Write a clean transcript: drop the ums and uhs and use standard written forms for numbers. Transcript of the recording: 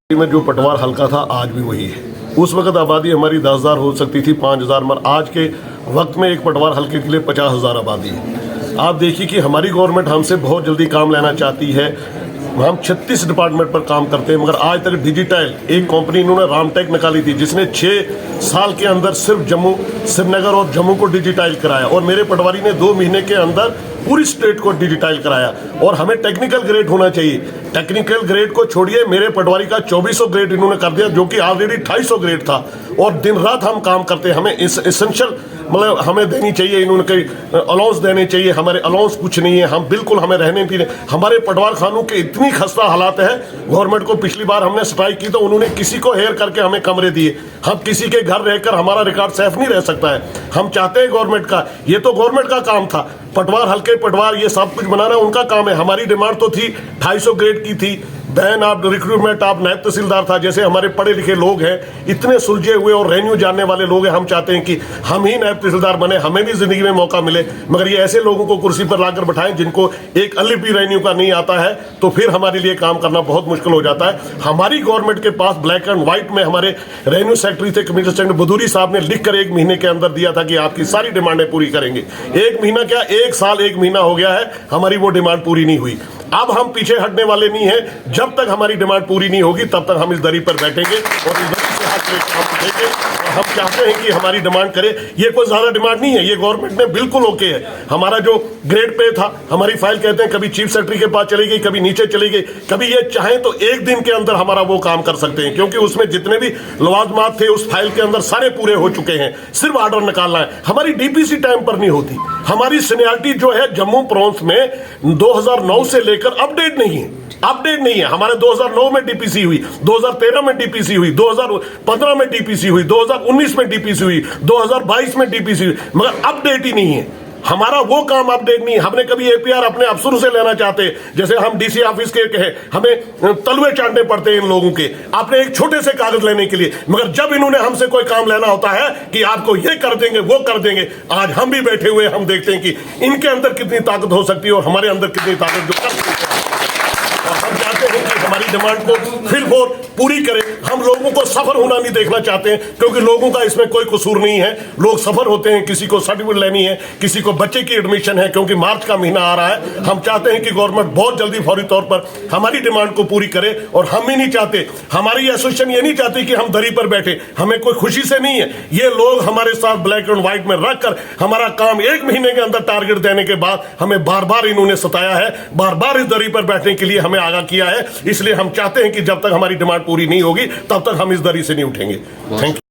में जो पटवार हल्का था आज भी वही है। उस वक्त आबादी हमारी 10,000 हो सकती थी, 5,000, मगर आज के वक्त में एक पटवार हल्के के लिए 50,000 आबादी है। आप देखिए कि हमारी गवर्नमेंट हमसे बहुत जल्दी काम लेना चाहती है। हम 36 डिपार्टमेंट पर काम करते हैं, मगर आज तक डिजिटल एक कंपनी इन्होंने रामटेक निकाली थी जिसने 6 साल के अंदर सिर्फ जम्मू, श्रीनगर और जम्मू को डिजिटाइल कराया, और मेरे पटवारी ने 2 महीने के अंदर पूरी स्टेट को डिजिटाइल कराया। और हमें टेक्निकल ग्रेड होना चाहिए। टेक्निकल ग्रेड को छोड़िए, मेरे पटवारी का 2400 ग्रेड इन्होंने कर दिया, जो कि ऑलरेडी 250 ग्रेड था। और दिन रात हम काम करते हैं। हमें इस एसेंशियल मतलब हमें देनी चाहिए, इन्होंने कई अलाउंस देने चाहिए। हमारे अलाउंस कुछ नहीं है, हम बिल्कुल हमें रहने पीने, हमारे पटवार खानों के इतनी खस्ता हालात है। गवर्नमेंट को पिछली बार हमने स्ट्राइक की तो उन्होंने किसी को हेयर करके हमें कमरे दिए। हम किसी के घर रहकर हमारा रिकॉर्ड सेफ नहीं रह सकता है। हम चाहते हैं गवर्नमेंट का, ये तो गवर्नमेंट का काम था, पटवार हल्के पटवार ये सब कुछ बनाना उनका काम है। हमारी डिमांड तो थी 250 ग्रेड की थी। देन आप रिक्रूटमेंट, आप नायब तहसीलदार था, जैसे हमारे पढ़े लिखे लोग हैं, इतने सुलझे हुए और रेन्यू जानने वाले लोग हैं। हम चाहते हैं कि हम ही नायब तहसीलदार बने, हमें भी जिंदगी में मौका मिले। मगर ये ऐसे लोगों को कुर्सी पर लाकर बैठाएं जिनको एक अलिफ भी रेन्यू का नहीं आता है, तो फिर हमारे लिए काम करना बहुत मुश्किल हो जाता है। हमारी गवर्नमेंट के पास ब्लैक एंड व्हाइट में हमारे रेन्यू सेक्रेटरी थे कमिश्नर सेक्रेटरी बदूरी साहब ने लिखकर 1 महीने के अंदर दिया था कि आपकी सारी डिमांडें पूरी करेंगे। 1 महीना क्या, 1 साल 1 महीना हो गया है, हमारी वो डिमांड पूरी नहीं हुई। अब हम पीछे हटने वाले नहीं हैं। जब तक हमारी डिमांड पूरी नहीं होगी तब तक हम इस दरी पर बैठेंगे और इस दरी से हट के काम उठेंगे। और हम चाहते हैं कि हमारी डिमांड करे। ये कोई ज्यादा डिमांड नहीं है, ये गवर्नमेंट ने बिल्कुल ओके है। हमारा जो ग्रेड पे था, हमारी फाइल कहते हैं कभी चीफ सेक्रेटरी के पास चली गई, कभी नीचे चली गई, कभी ये चाहें तो 1 दिन के अंदर हमारा वो काम कर सकते हैं, क्योंकि उसमें जितने भी लवाजमात थे उस फाइल के अंदर सारे पूरे हो चुके हैं। सिर्फ ऑर्डर निकालना है। हमारी डीपीसी टाइम पर नहीं होती। हमारी सीनियरिटी जो है जम्मू प्रोविंस में 2009 से लेकर अपडेट नहीं है, अपडेट नहीं है। हमारे 2009 में डीपीसी हुई, 2013 में डीपीसी हुई, 2015 में डीपीसी हुई, 2019 में डीपीसी हुई, 2022 में डीपीसी हुई, मगर अपडेट ही नहीं है। हमारा वो काम अपडेट नहीं। हमने कभी एपीआर अपने अफसरों से लेना चाहते, जैसे हम डीसी ऑफिस के कहे, हमें तलवे चाटने पड़ते हैं इन लोगों के अपने एक छोटे से कागज लेने के लिए। मगर जब इन्होंने हमसे कोई काम लेना होता है कि आपको ये कर देंगे वो कर देंगे, आज हम भी बैठे हुए हम देखते हैं कि इनके अंदर कितनी ताकत हो सकती है और हमारे अंदर कितनी ताकत जो कर सकती है। और हम चाहते हैं कि हमारी डिमांड को फिर वो पूरी करें। हम लोगों को सफर होना नहीं देखना चाहते हैं, क्योंकि लोगों का इसमें कोई कसूर नहीं है। लोग सफर होते हैं, किसी को सर्टिफिकेट लेनी है, किसी को बच्चे की एडमिशन है, क्योंकि मार्च का महीना आ रहा है। हम चाहते हैं कि गवर्नमेंट बहुत जल्दी फौरी तौर पर हमारी डिमांड को पूरी करे। और हम ही नहीं चाहते, हमारी एसोसिएशन ये नहीं चाहती कि हम दरी पर बैठे। हमें कोई खुशी से नहीं है। ये लोग हमारे साथ ब्लैक एंड व्हाइट में रखकर हमारा काम 1 महीने के अंदर टारगेट देने के बाद हमें बार बार इन्होंने सताया है, बार बार इस दरी पर बैठने के लिए हमें आगाह किया है। इसलिए हम चाहते हैं कि जब तक हमारी डिमांड पूरी नहीं होगी तब तक हम इस दरी से नहीं उठेंगे। Thank you.